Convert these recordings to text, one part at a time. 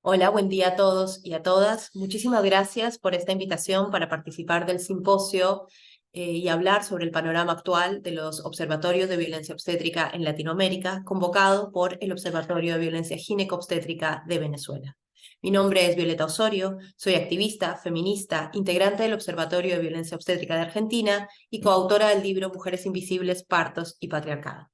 Hola, buen día a todos y a todas. Muchísimas gracias por esta invitación para participar del simposio y hablar sobre el panorama actual de los observatorios de violencia obstétrica en Latinoamérica, convocado por el Observatorio de Violencia Gineco-Obstétrica de Venezuela. Mi nombre es Violeta Osorio, soy activista, feminista, integrante del Observatorio de Violencia Obstétrica de Argentina y coautora del libro Mujeres Invisibles, Partos y Patriarcado.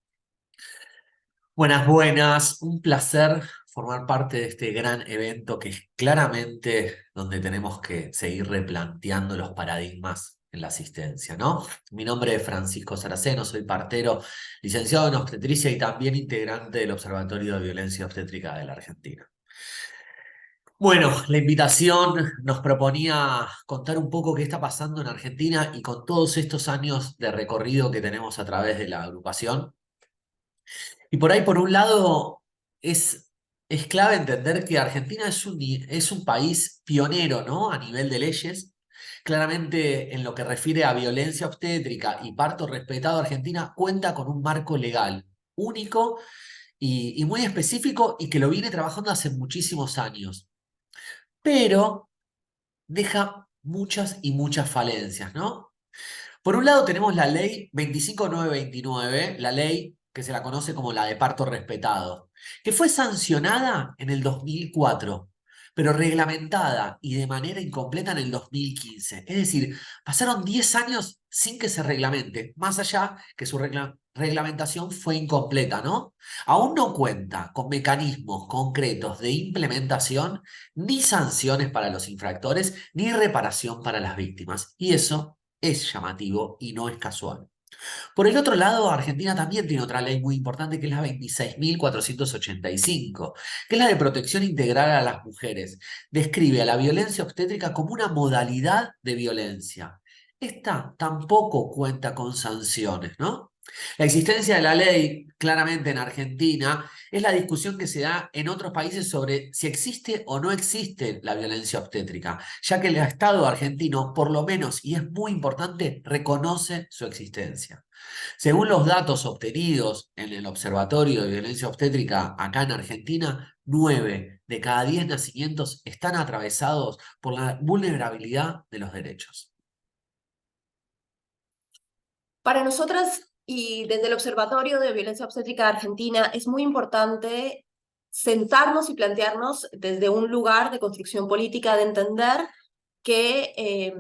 Buenas, buenas. Un placer formar parte de este gran evento que es claramente donde tenemos que seguir replanteando los paradigmas en la asistencia, ¿no? Mi nombre es Francisco Saraceno, soy partero, licenciado en obstetricia y también integrante del Observatorio de Violencia Obstétrica de la Argentina. Bueno, la invitación nos proponía contar un poco qué está pasando en Argentina y con todos estos años de recorrido que tenemos a través de la agrupación. Y por ahí, por un lado, es, es clave entender que Argentina es un país pionero, ¿no? A nivel de leyes. Claramente, en lo que refiere a violencia obstétrica y parto respetado, Argentina cuenta con un marco legal único y muy específico y que lo viene trabajando hace muchísimos años. Pero deja muchas y muchas falencias, ¿no? Por un lado tenemos la ley 25929, la ley que se la conoce como la de parto respetado, que fue sancionada en el 2004, pero reglamentada y de manera incompleta en el 2015. Es decir, pasaron 10 años sin que se reglamente, más allá que su reglamentación fue incompleta, ¿no? Aún no cuenta con mecanismos concretos de implementación, ni sanciones para los infractores, ni reparación para las víctimas. Y eso es llamativo y no es casual. Por el otro lado, Argentina también tiene otra ley muy importante que es la 26.485, que es la de protección integral a las mujeres. Describe a la violencia obstétrica como una modalidad de violencia. Esta tampoco cuenta con sanciones, ¿no? La existencia de la ley, claramente en Argentina, es la discusión que se da en otros países sobre si existe o no existe la violencia obstétrica, ya que el Estado argentino, por lo menos, y es muy importante, reconoce su existencia. Según los datos obtenidos en el Observatorio de Violencia Obstétrica acá en Argentina, 9 de cada 10 nacimientos están atravesados por la vulnerabilidad de los derechos. Para nosotras y desde el Observatorio de Violencia Obstétrica de Argentina es muy importante sentarnos y plantearnos desde un lugar de construcción política, de entender que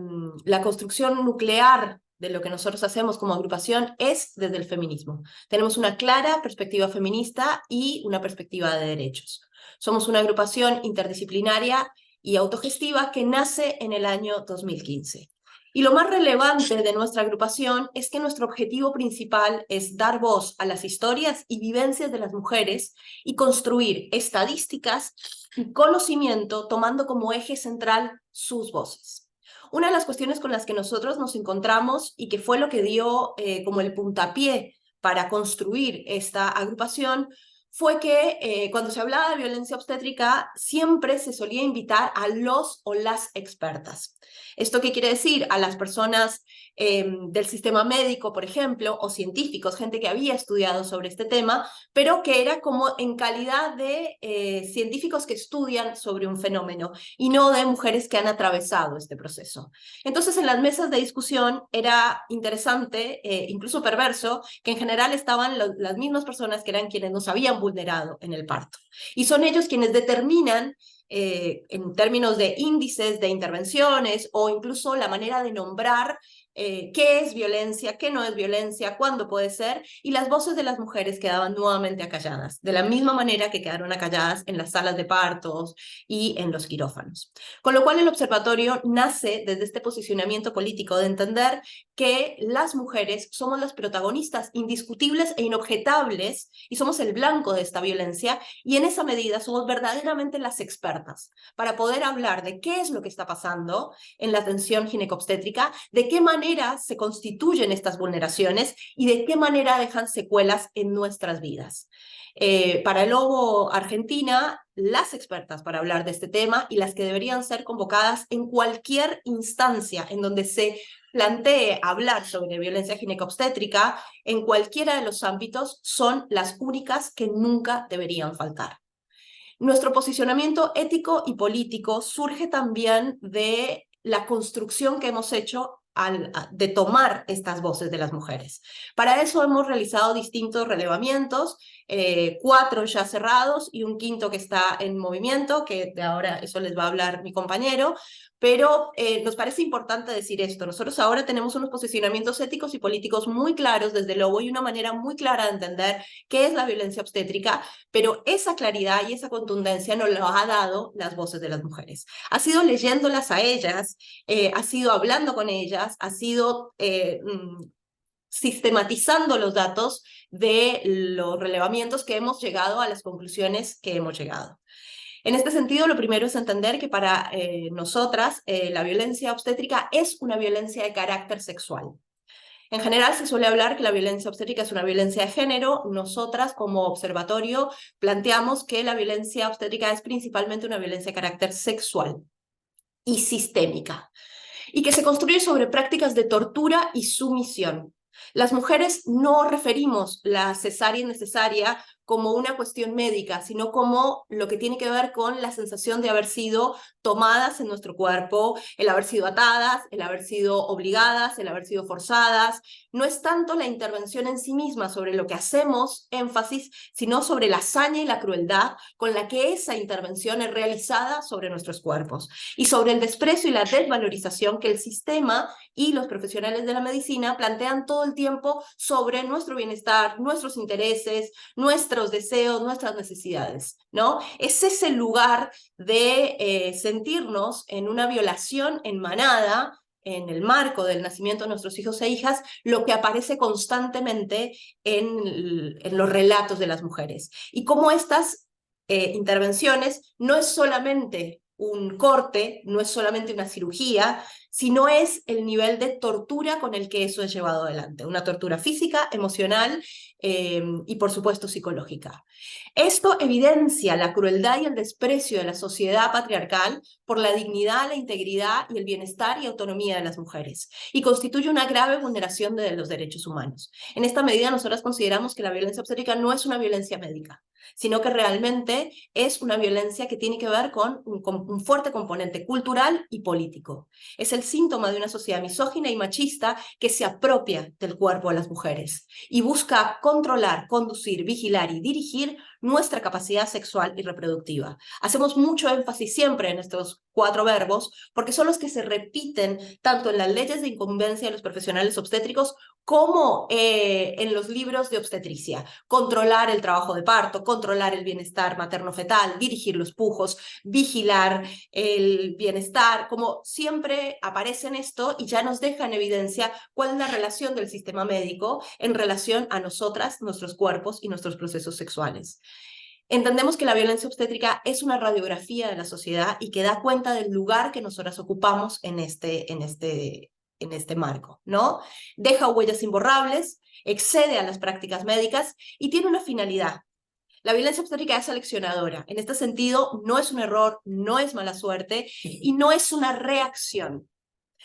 la construcción nuclear de lo que nosotros hacemos como agrupación es desde el feminismo. Tenemos una clara perspectiva feminista y una perspectiva de derechos. Somos una agrupación interdisciplinaria y autogestiva que nace en el año 2015. Y lo más relevante de nuestra agrupación es que nuestro objetivo principal es dar voz a las historias y vivencias de las mujeres y construir estadísticas y conocimiento tomando como eje central sus voces. Una de las cuestiones con las que nosotros nos encontramos y que fue lo que dio como el puntapié para construir esta agrupación fue que cuando se hablaba de violencia obstétrica siempre se solía invitar a los o las expertas. ¿Esto qué quiere decir? A las personas del sistema médico, por ejemplo, o científicos, gente que había estudiado sobre este tema, pero que era como en calidad de científicos que estudian sobre un fenómeno y no de mujeres que han atravesado este proceso. Entonces, en las mesas de discusión era interesante, incluso perverso, que en general estaban las mismas personas que eran quienes nos habían vulnerado en el parto. Y son ellos quienes determinan en términos de índices de intervenciones o incluso la manera de nombrar qué es violencia, qué no es violencia, cuándo puede ser, y las voces de las mujeres quedaban nuevamente acalladas, de la misma manera que quedaron acalladas en las salas de partos y en los quirófanos. Con lo cual el observatorio nace desde este posicionamiento político de entender que las mujeres somos las protagonistas indiscutibles e inobjetables y somos el blanco de esta violencia y en esa medida somos verdaderamente las expertas para poder hablar de qué es lo que está pasando en la atención ginecobstétrica, de qué manera se constituyen estas vulneraciones y de qué manera dejan secuelas en nuestras vidas. Para el Lobo Argentina, las expertas para hablar de este tema y las que deberían ser convocadas en cualquier instancia en donde se plantee hablar sobre violencia ginecobstétrica en cualquiera de los ámbitos son las únicas que nunca deberían faltar. Nuestro posicionamiento ético y político surge también de la construcción que hemos hecho de tomar estas voces de las mujeres. Para eso hemos realizado distintos relevamientos, 4 ya cerrados y un quinto que está en movimiento, que de ahora eso les va a hablar mi compañero, pero nos parece importante decir esto. Nosotros ahora tenemos unos posicionamientos éticos y políticos muy claros, desde luego, y una manera muy clara de entender qué es la violencia obstétrica, pero esa claridad y esa contundencia nos lo ha dado las voces de las mujeres. Ha sido leyéndolas a ellas, ha sido hablando con ellas, ha sido sistematizando los datos de los relevamientos que hemos llegado a las conclusiones que hemos llegado. En este sentido, lo primero es entender que para nosotras la violencia obstétrica es una violencia de carácter sexual. En general se suele hablar que la violencia obstétrica es una violencia de género. Nosotras, como observatorio, planteamos que la violencia obstétrica es principalmente una violencia de carácter sexual y sistémica, y que se construye sobre prácticas de tortura y sumisión. Las mujeres no referimos la cesárea innecesaria como una cuestión médica, sino como lo que tiene que ver con la sensación de haber sido tomadas en nuestro cuerpo, el haber sido atadas, el haber sido obligadas, el haber sido forzadas. No es tanto la intervención en sí misma sobre lo que hacemos énfasis, sino sobre la hazaña y la crueldad con la que esa intervención es realizada sobre nuestros cuerpos, y sobre el desprecio y la desvalorización que el sistema y los profesionales de la medicina plantean todo el tiempo sobre nuestro bienestar, nuestros intereses, nuestros deseos, nuestras necesidades, ¿no? Es ese lugar de sentirnos en una violación en manada, en el marco del nacimiento de nuestros hijos e hijas, lo que aparece constantemente en los relatos de las mujeres. Y cómo estas intervenciones no es solamente un corte, no es solamente una cirugía, sino es el nivel de tortura con el que eso es llevado adelante. Una tortura física, emocional y por supuesto psicológica. Esto evidencia la crueldad y el desprecio de la sociedad patriarcal por la dignidad, la integridad y el bienestar y autonomía de las mujeres, y constituye una grave vulneración de los derechos humanos. En esta medida, nosotras consideramos que la violencia obstétrica no es una violencia médica, sino que realmente es una violencia que tiene que ver con un fuerte componente cultural y político. Es el síntoma de una sociedad misógina y machista que se apropia del cuerpo de las mujeres y busca controlar, conducir, vigilar y dirigir nuestra capacidad sexual y reproductiva. Hacemos mucho énfasis siempre en estos 4 verbos porque son los que se repiten tanto en las leyes de incumbencia de los profesionales obstétricos como en los libros de obstetricia. Controlar el trabajo de parto, controlar el bienestar materno-fetal, dirigir los pujos, vigilar el bienestar, como siempre aparece en esto y ya nos deja en evidencia cuál es la relación del sistema médico en relación a nosotras, nuestros cuerpos y nuestros procesos sexuales. Entendemos que la violencia obstétrica es una radiografía de la sociedad y que da cuenta del lugar que nosotras ocupamos en este marco, ¿no? Deja huellas imborrables, excede a las prácticas médicas y tiene una finalidad. La violencia obstétrica es seleccionadora. En este sentido, no es un error, no es mala suerte y no es una reacción.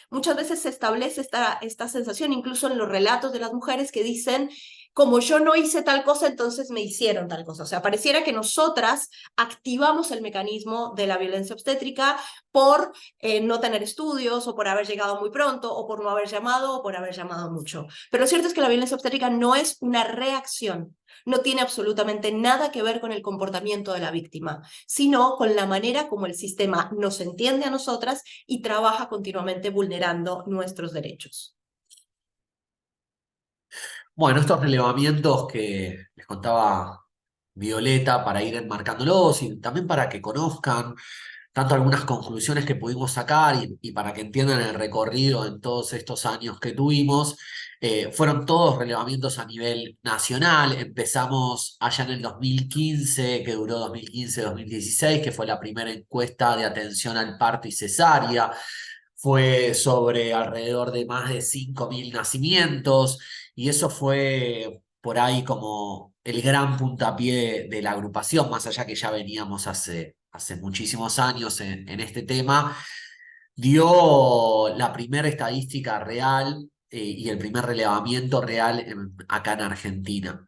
Muchas veces se establece esta sensación, incluso en los relatos de las mujeres, que dicen, como yo no hice tal cosa, entonces me hicieron tal cosa. O sea, pareciera que nosotras activamos el mecanismo de la violencia obstétrica por no tener estudios, o por haber llegado muy pronto, o por no haber llamado, o por haber llamado mucho. Pero lo cierto es que la violencia obstétrica no es una reacción, no tiene absolutamente nada que ver con el comportamiento de la víctima, sino con la manera como el sistema nos entiende a nosotras y trabaja continuamente vulnerando nuestros derechos. Bueno, estos relevamientos que les contaba Violeta para ir enmarcándolos y también para que conozcan tanto algunas conclusiones que pudimos sacar y para que entiendan el recorrido en todos estos años que tuvimos, fueron todos relevamientos a nivel nacional. Empezamos allá en el 2015, que duró 2015-2016, que fue la primera encuesta de atención al parto y cesárea. Fue sobre alrededor de más de 5.000 nacimientos y eso fue por ahí como el gran puntapié de la agrupación, más allá que ya veníamos hace muchísimos años en este tema, dio la primera estadística real y el primer relevamiento real acá en Argentina.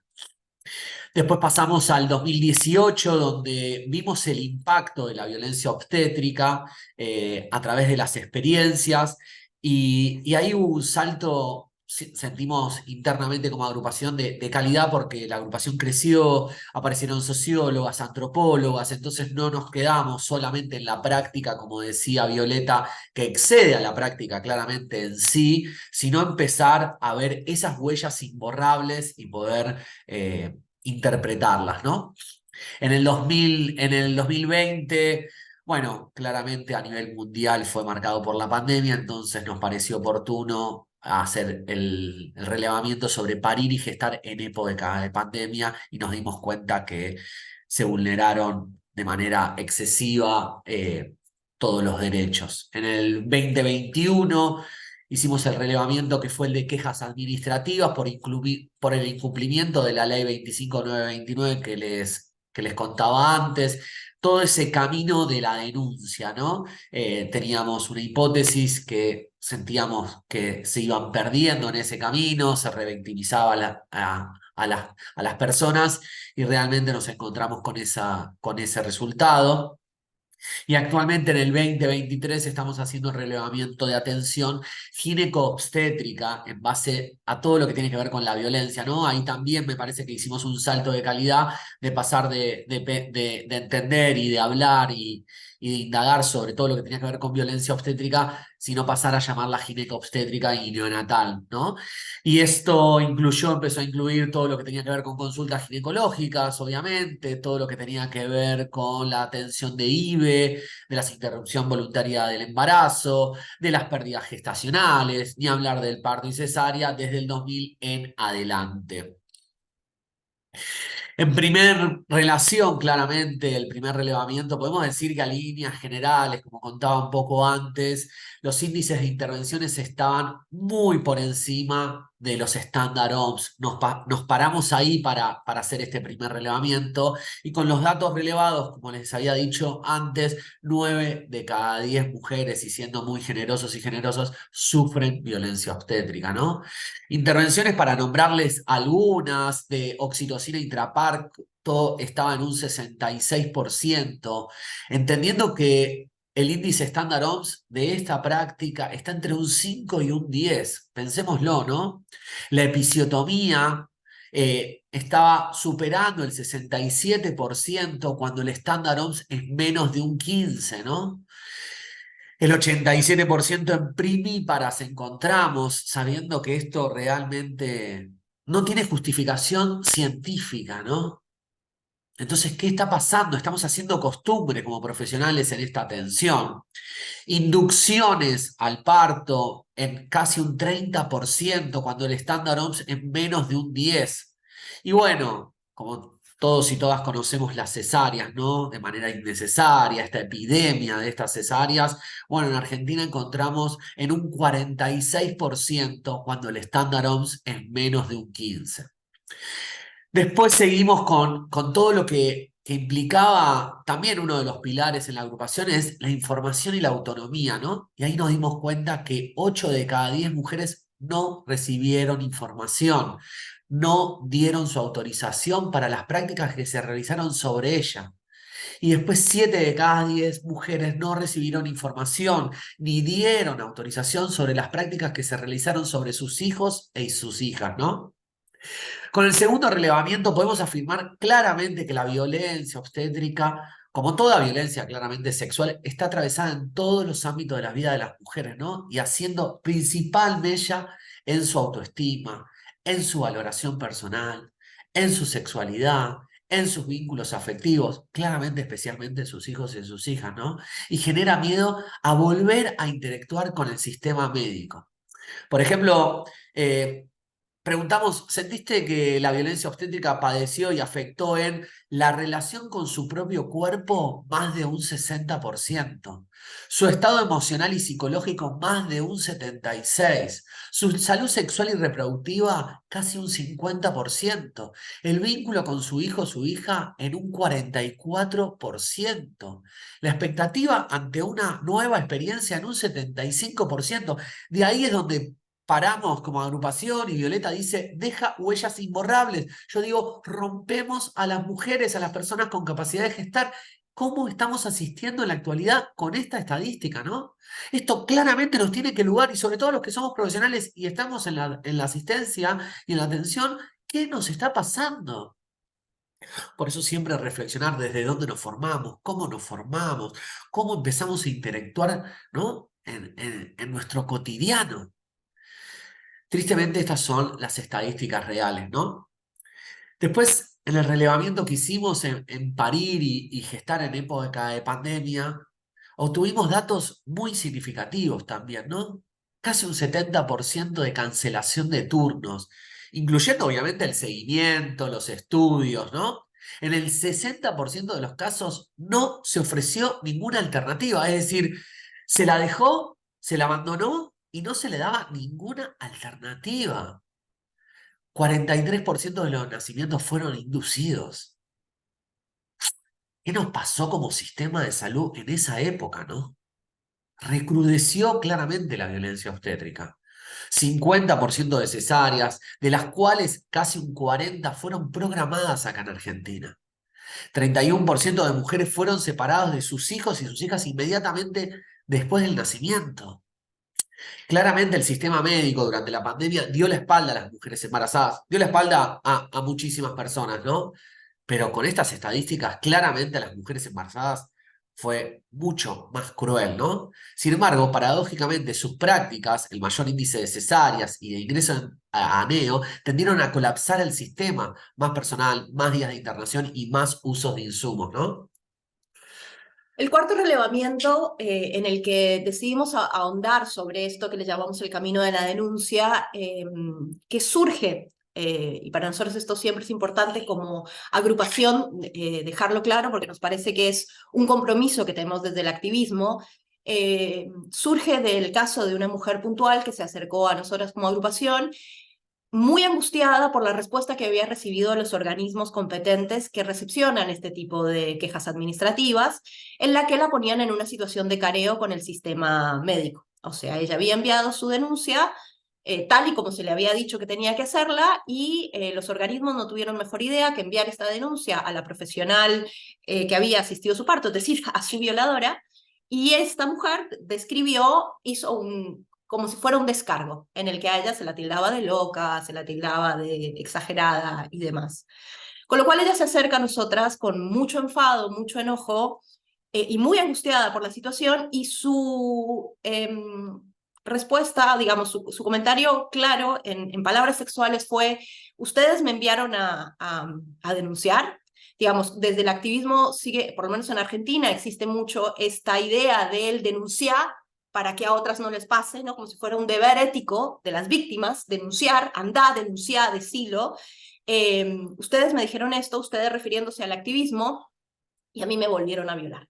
Después pasamos al 2018, donde vimos el impacto de la violencia obstétrica a través de las experiencias, y ahí hubo un salto, sentimos internamente como agrupación de calidad, porque la agrupación creció, aparecieron sociólogas, antropólogas, entonces no nos quedamos solamente en la práctica, como decía Violeta, que excede a la práctica claramente en sí, sino empezar a ver esas huellas imborrables y poder interpretarlas, ¿no? En el 2020, bueno, claramente a nivel mundial fue marcado por la pandemia, entonces nos pareció oportuno hacer el relevamiento sobre parir y gestar en época de pandemia, y nos dimos cuenta que se vulneraron de manera excesiva todos los derechos. En el 2021 hicimos el relevamiento que fue el de quejas administrativas por el incumplimiento de la ley 25929 que les contaba antes, todo ese camino de la denuncia, ¿no? Teníamos una hipótesis que sentíamos que se iban perdiendo en ese camino, se revictimizaba a las personas, y realmente nos encontramos con ese resultado. Y actualmente en el 2023 estamos haciendo relevamiento de atención gineco-obstétrica en base a todo lo que tiene que ver con la violencia, ¿no? Ahí también me parece que hicimos un salto de calidad, de pasar de entender y de hablar y de indagar sobre todo lo que tenía que ver con violencia obstétrica, sino pasar a llamarla gineco-obstétrica y neonatal, ¿no? Y esto empezó a incluir todo lo que tenía que ver con consultas ginecológicas, obviamente, todo lo que tenía que ver con la atención de IVE, de la interrupción voluntaria del embarazo, de las pérdidas gestacionales, ni hablar del parto y cesárea desde el 2000 en adelante. En primer relación, claramente, el primer relevamiento, podemos decir que a líneas generales, como contaba un poco antes, los índices de intervenciones estaban muy por encima de los estándar OMS. Nos paramos ahí para hacer este primer relevamiento, y con los datos relevados, como les había dicho antes, 9 de cada 10 mujeres, y siendo muy generosos y generosos, sufren violencia obstétrica, ¿no? Intervenciones, para nombrarles algunas, de oxitocina intraparto estaba en un 66%, entendiendo que el índice estándar OMS de esta práctica está entre un 5 y un 10. Pensémoslo, ¿no? La episiotomía estaba superando el 67%, cuando el estándar OMS es menos de un 15, ¿no? El 87% en primíparas encontramos, sabiendo que esto realmente no tiene justificación científica, ¿no? Entonces, ¿qué está pasando? Estamos haciendo costumbre como profesionales en esta atención. Inducciones al parto en casi un 30%, cuando el estándar OMS es menos de un 10%. Y bueno, como todos y todas conocemos las cesáreas, ¿no? De manera innecesaria, esta epidemia de estas cesáreas. Bueno, en Argentina encontramos en un 46%, cuando el estándar OMS es menos de un 15%. Después seguimos con todo lo que implicaba también uno de los pilares en la agrupación, es la información y la autonomía, ¿no? Y ahí nos dimos cuenta que 8 de cada 10 mujeres no recibieron información, no dieron su autorización para las prácticas que se realizaron sobre ella. Y después 7 de cada 10 mujeres no recibieron información ni dieron autorización sobre las prácticas que se realizaron sobre sus hijos y sus hijas, ¿no? Con el segundo relevamiento podemos afirmar claramente que la violencia obstétrica, como toda violencia claramente sexual, está atravesada en todos los ámbitos de la vida de las mujeres, ¿no? Y haciendo principal mella en su autoestima, en su valoración personal, en su sexualidad, en sus vínculos afectivos, claramente especialmente en sus hijos y en sus hijas, ¿no? Y genera miedo a volver a interactuar con el sistema médico. Por ejemplo, preguntamos, ¿sentiste que la violencia obstétrica padeció y afectó en la relación con su propio cuerpo? Más de un 60%. Su estado emocional y psicológico, más de un 76%. Su salud sexual y reproductiva, casi un 50%. El vínculo con su hijo o su hija, en un 44%. La expectativa ante una nueva experiencia, en un 75%. De ahí es donde paramos como agrupación y Violeta dice, deja huellas imborrables. Yo digo, rompemos a las mujeres, a las personas con capacidad de gestar. ¿Cómo estamos asistiendo en la actualidad con esta estadística, no? Esto claramente nos tiene que lugar, y sobre todo los que somos profesionales y estamos en la asistencia y en la atención, ¿qué nos está pasando? Por eso siempre reflexionar desde dónde nos formamos, cómo empezamos a interactuar, ¿no? En nuestro cotidiano. Tristemente estas son las estadísticas reales, ¿no? Después, en el relevamiento que hicimos en parir y gestar en época de pandemia, obtuvimos datos muy significativos también, ¿no? Casi un 70% de cancelación de turnos, incluyendo obviamente el seguimiento, los estudios, ¿no? En el 60% de los casos no se ofreció ninguna alternativa, es decir, se la dejó, se la abandonó y no se le daba ninguna alternativa. 43% de los nacimientos fueron inducidos. ¿Qué nos pasó como sistema de salud en esa época, no? Recrudeció claramente la violencia obstétrica. 50% de cesáreas, de las cuales casi un 40% fueron programadas acá en Argentina. 31% de mujeres fueron separadas de sus hijos y sus hijas inmediatamente después del nacimiento. Claramente el sistema médico durante la pandemia dio la espalda a las mujeres embarazadas, dio la espalda a muchísimas personas, ¿no? Pero con estas estadísticas, claramente a las mujeres embarazadas fue mucho más cruel, ¿no? Sin embargo, paradójicamente, sus prácticas, el mayor índice de cesáreas y de ingreso a NEO, tendieron a colapsar el sistema, más personal, más días de internación y más usos de insumos, ¿no? El cuarto relevamiento en el que decidimos ahondar sobre esto que le llamamos el camino de la denuncia, que surge, y para nosotros esto siempre es importante como agrupación, dejarlo claro porque nos parece que es un compromiso que tenemos desde el activismo, surge del caso de una mujer puntual que se acercó a nosotros como agrupación muy angustiada por la respuesta que había recibido de los organismos competentes que recepcionan este tipo de quejas administrativas, en la que la ponían en una situación de careo con el sistema médico. O sea, ella había enviado su denuncia tal y como se le había dicho que tenía que hacerla, y los organismos no tuvieron mejor idea que enviar esta denuncia a la profesional que había asistido a su parto, es decir, a su violadora, y esta mujer hizo como si fuera un descargo, en el que a ella se la tildaba de loca, se la tildaba de exagerada y demás. Con lo cual ella se acerca a nosotras con mucho enfado, mucho enojo, y muy angustiada por la situación, y su respuesta, digamos, su comentario claro en palabras sexuales fue: ustedes me enviaron a denunciar. Digamos, desde el activismo sigue, por lo menos en Argentina, existe mucho esta idea del denunciar para que a otras no les pase, ¿no? Como si fuera un deber ético de las víctimas, denunciar, andá, denunciar, decilo. Ustedes me dijeron esto, ustedes refiriéndose al activismo, y a mí me volvieron a violar.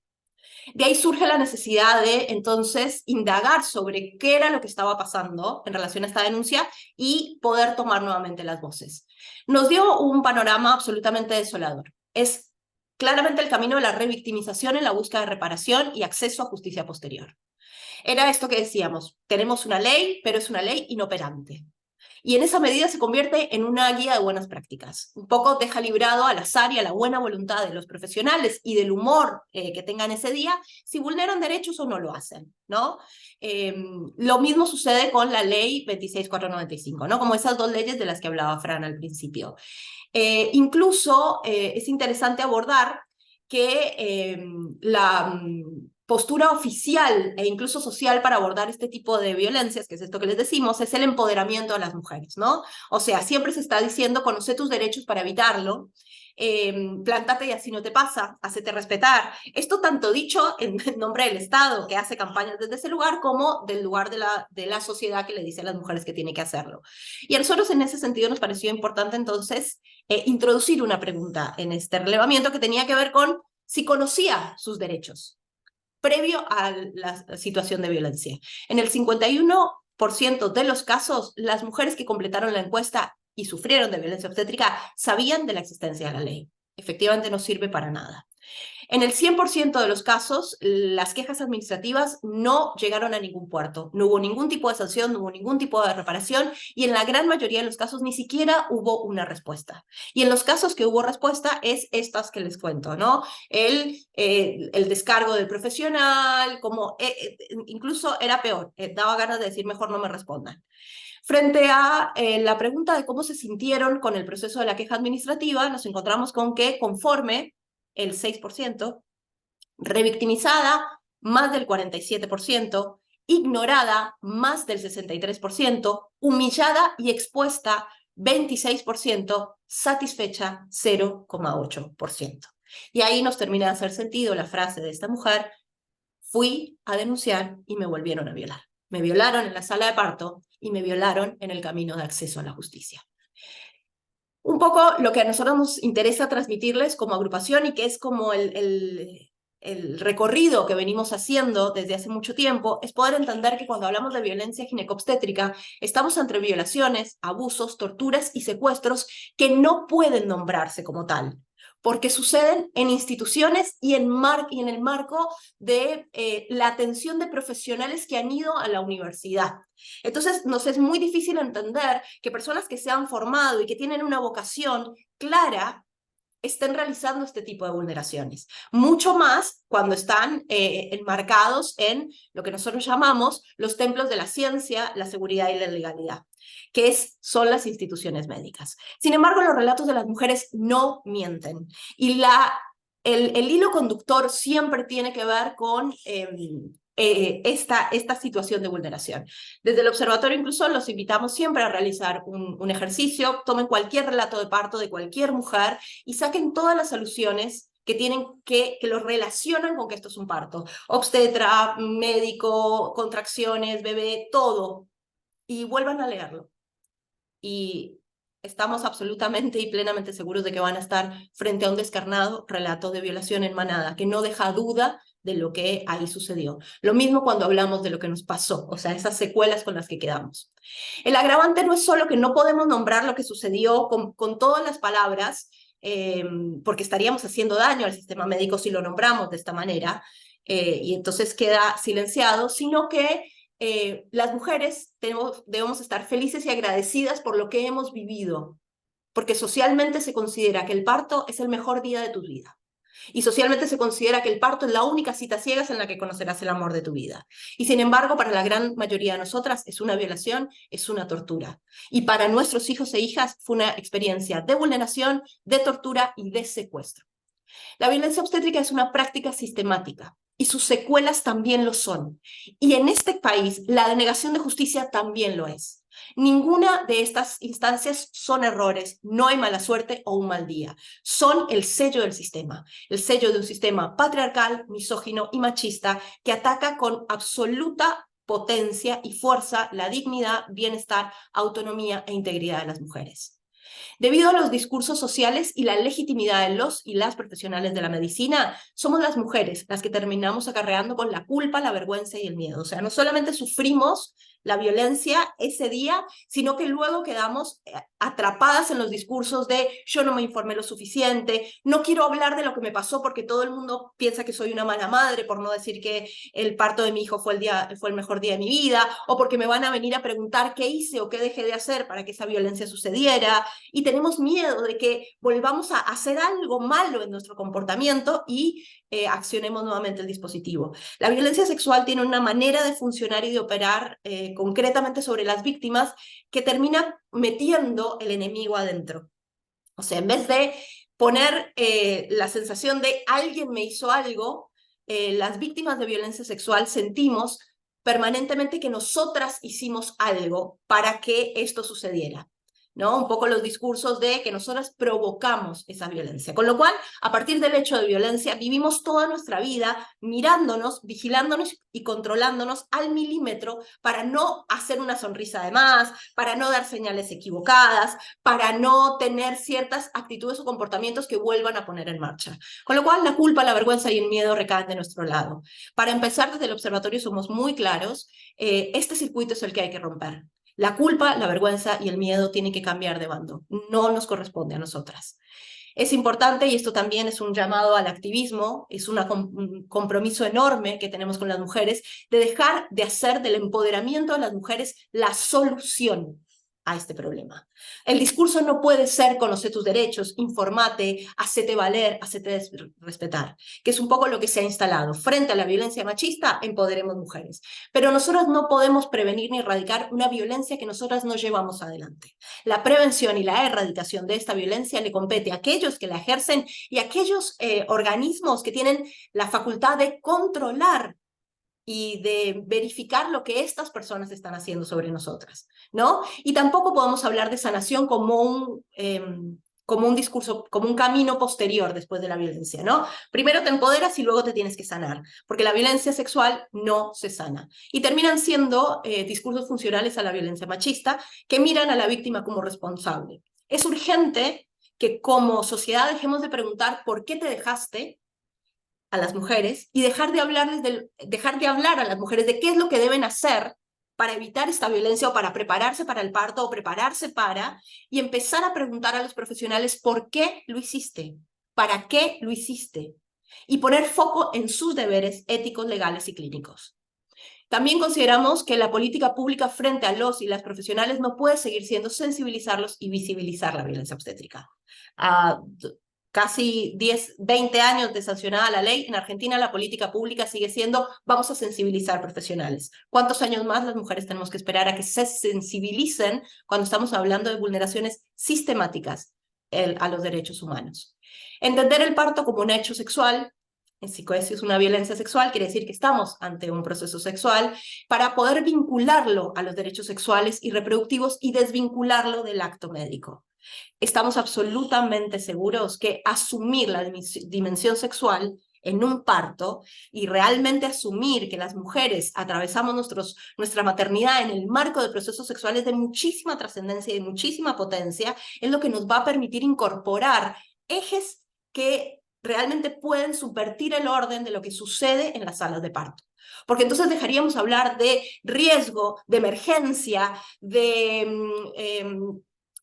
De ahí surge la necesidad de entonces indagar sobre qué era lo que estaba pasando en relación a esta denuncia y poder tomar nuevamente las voces. Nos dio un panorama absolutamente desolador. Es claramente el camino de la revictimización en la búsqueda de reparación y acceso a justicia posterior. Era esto que decíamos: tenemos una ley, pero es una ley inoperante. Y en esa medida se convierte en una guía de buenas prácticas. Un poco deja librado al azar y a la buena voluntad de los profesionales y del humor que tengan ese día si vulneran derechos o no lo hacen, ¿no? Lo mismo sucede con la ley 26495, ¿no? Como esas dos leyes de las que hablaba Fran al principio. Incluso es interesante abordar que la postura oficial e incluso social para abordar este tipo de violencias, que es esto que les decimos, es el empoderamiento de las mujeres, ¿no? O sea, siempre se está diciendo: conoce tus derechos para evitarlo, plántate y así no te pasa, hacete respetar. Esto tanto dicho en nombre del Estado, que hace campañas desde ese lugar, como del lugar de la sociedad que le dice a las mujeres que tiene que hacerlo. Y a nosotros en ese sentido nos pareció importante entonces introducir una pregunta en este relevamiento que tenía que ver con si conocía sus derechos previo a la situación de violencia. En el 51% de los casos, las mujeres que completaron la encuesta y sufrieron de violencia obstétrica sabían de la existencia de la ley. Efectivamente no sirve para nada. En el 100% de los casos, las quejas administrativas no llegaron a ningún puerto. No hubo ningún tipo de sanción, no hubo ningún tipo de reparación y en la gran mayoría de los casos ni siquiera hubo una respuesta. Y en los casos que hubo respuesta es estas que les cuento, ¿no? El descargo del profesional, como incluso era peor, daba ganas de decir mejor no me respondan. Frente a la pregunta de cómo se sintieron con el proceso de la queja administrativa, nos encontramos con que conforme el 6%, revictimizada más del 47%, ignorada más del 63%, humillada y expuesta 26%, satisfecha 0,8%. Y ahí nos termina de hacer sentido la frase de esta mujer: fui a denunciar y me volvieron a violar. Me violaron en la sala de parto y me violaron en el camino de acceso a la justicia. Un poco lo que a nosotros nos interesa transmitirles como agrupación y que es como el recorrido que venimos haciendo desde hace mucho tiempo es poder entender que cuando hablamos de violencia ginecobstétrica estamos entre violaciones, abusos, torturas y secuestros que no pueden nombrarse como tal, porque suceden en instituciones y en el marco de la atención de profesionales que han ido a la universidad. Entonces, nos es muy difícil entender que personas que se han formado y que tienen una vocación clara estén realizando este tipo de vulneraciones. Mucho más cuando están enmarcados en lo que nosotros llamamos los templos de la ciencia, la seguridad y la legalidad, que son las instituciones médicas. Sin embargo, los relatos de las mujeres no mienten. Y el hilo conductor siempre tiene que ver con esta situación de vulneración. Desde el observatorio incluso los invitamos siempre a realizar un ejercicio, tomen cualquier relato de parto de cualquier mujer y saquen todas las alusiones que los relacionan con que esto es un parto. Obstetra, médico, contracciones, bebé, todo. Y vuelvan a leerlo. Y estamos absolutamente y plenamente seguros de que van a estar frente a un descarnado relato de violación en manada, que no deja duda de lo que ahí sucedió. Lo mismo cuando hablamos de lo que nos pasó, o sea, esas secuelas con las que quedamos. El agravante no es solo que no podemos nombrar lo que sucedió con todas las palabras, porque estaríamos haciendo daño al sistema médico si lo nombramos de esta manera, y entonces queda silenciado, sino que las mujeres debemos estar felices y agradecidas por lo que hemos vivido, porque socialmente se considera que el parto es el mejor día de tu vida. Y socialmente se considera que el parto es la única cita ciegas en la que conocerás el amor de tu vida. Y sin embargo, para la gran mayoría de nosotras es una violación, es una tortura. Y para nuestros hijos e hijas fue una experiencia de vulneración, de tortura y de secuestro. La violencia obstétrica es una práctica sistemática y sus secuelas también lo son. Y en este país, la denegación de justicia también lo es. Ninguna de estas instancias son errores, no hay mala suerte o un mal día. Son el sello del sistema, el sello de un sistema patriarcal, misógino y machista que ataca con absoluta potencia y fuerza la dignidad, bienestar, autonomía e integridad de las mujeres. Debido a los discursos sociales y la legitimidad de los y las profesionales de la medicina, somos las mujeres las que terminamos acarreando con la culpa, la vergüenza y el miedo. O sea, no solamente sufrimos la violencia ese día, sino que luego quedamos atrapadas en los discursos de yo no me informé lo suficiente, no quiero hablar de lo que me pasó porque todo el mundo piensa que soy una mala madre, por no decir que el parto de mi hijo fue el mejor día de mi vida, o porque me van a venir a preguntar qué hice o qué dejé de hacer para que esa violencia sucediera, y tenemos miedo de que volvamos a hacer algo malo en nuestro comportamiento y accionemos nuevamente el dispositivo. La violencia sexual tiene una manera de funcionar y de operar concretamente sobre las víctimas que termina metiendo el enemigo adentro. O sea, en vez de poner la sensación de alguien me hizo algo, las víctimas de violencia sexual sentimos permanentemente que nosotras hicimos algo para que esto sucediera, ¿no? Un poco los discursos de que nosotras provocamos esa violencia. Con lo cual, a partir del hecho de violencia, vivimos toda nuestra vida mirándonos, vigilándonos y controlándonos al milímetro para no hacer una sonrisa de más, para no dar señales equivocadas, para no tener ciertas actitudes o comportamientos que vuelvan a poner en marcha. Con lo cual, la culpa, la vergüenza y el miedo recaen de nuestro lado. Para empezar, desde el observatorio somos muy claros, este circuito es el que hay que romper. La culpa, la vergüenza y el miedo tienen que cambiar de bando. No nos corresponde a nosotras. Es importante, y esto también es un llamado al activismo, es un compromiso enorme que tenemos con las mujeres, de dejar de hacer del empoderamiento de las mujeres la solución a este problema. El discurso no puede ser conoce tus derechos, informate, hacete valer, hacete respetar, que es un poco lo que se ha instalado. Frente a la violencia machista, empoderemos mujeres. Pero nosotros no podemos prevenir ni erradicar una violencia que nosotras no llevamos adelante. La prevención y la erradicación de esta violencia le compete a aquellos que la ejercen y a aquellos organismos que tienen la facultad de controlar y de verificar lo que estas personas están haciendo sobre nosotras, ¿no? Y tampoco podemos hablar de sanación como un discurso, como un camino posterior después de la violencia, ¿no? Primero te empoderas y luego te tienes que sanar, porque la violencia sexual no se sana. Y terminan siendo discursos funcionales a la violencia machista que miran a la víctima como responsable. Es urgente que como sociedad dejemos de preguntar por qué te dejaste a las mujeres y dejar de hablar a las mujeres de qué es lo que deben hacer para evitar esta violencia o para prepararse para el parto o prepararse para, y empezar a preguntar a los profesionales por qué lo hiciste, para qué lo hiciste, y poner foco en sus deberes éticos, legales y clínicos. También consideramos que la política pública frente a los y las profesionales no puede seguir siendo sensibilizarlos y visibilizar la violencia obstétrica. Casi 10, 20 años de sancionada la ley, en Argentina la política pública sigue siendo vamos a sensibilizar profesionales. ¿Cuántos años más las mujeres tenemos que esperar a que se sensibilicen cuando estamos hablando de vulneraciones sistemáticas a los derechos humanos? Entender el parto como un hecho sexual, si es una violencia sexual, quiere decir que estamos ante un proceso sexual, para poder vincularlo a los derechos sexuales y reproductivos y desvincularlo del acto médico. Estamos absolutamente seguros que asumir la dimensión sexual en un parto y realmente asumir que las mujeres atravesamos nuestra maternidad en el marco de procesos sexuales de muchísima trascendencia y de muchísima potencia es lo que nos va a permitir incorporar ejes que realmente pueden subvertir el orden de lo que sucede en las salas de parto. Porque entonces dejaríamos hablar de riesgo, de emergencia, de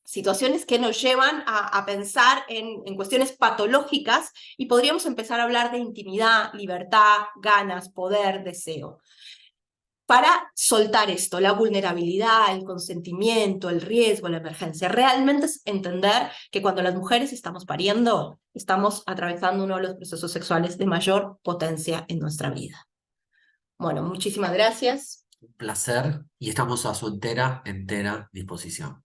situaciones que nos llevan a pensar en cuestiones patológicas y podríamos empezar a hablar de intimidad, libertad, ganas, poder, deseo. Para soltar esto, la vulnerabilidad, el consentimiento, el riesgo, la emergencia, realmente es entender que cuando las mujeres estamos pariendo, estamos atravesando uno de los procesos sexuales de mayor potencia en nuestra vida. Bueno, muchísimas gracias. Un placer y estamos a su entera disposición.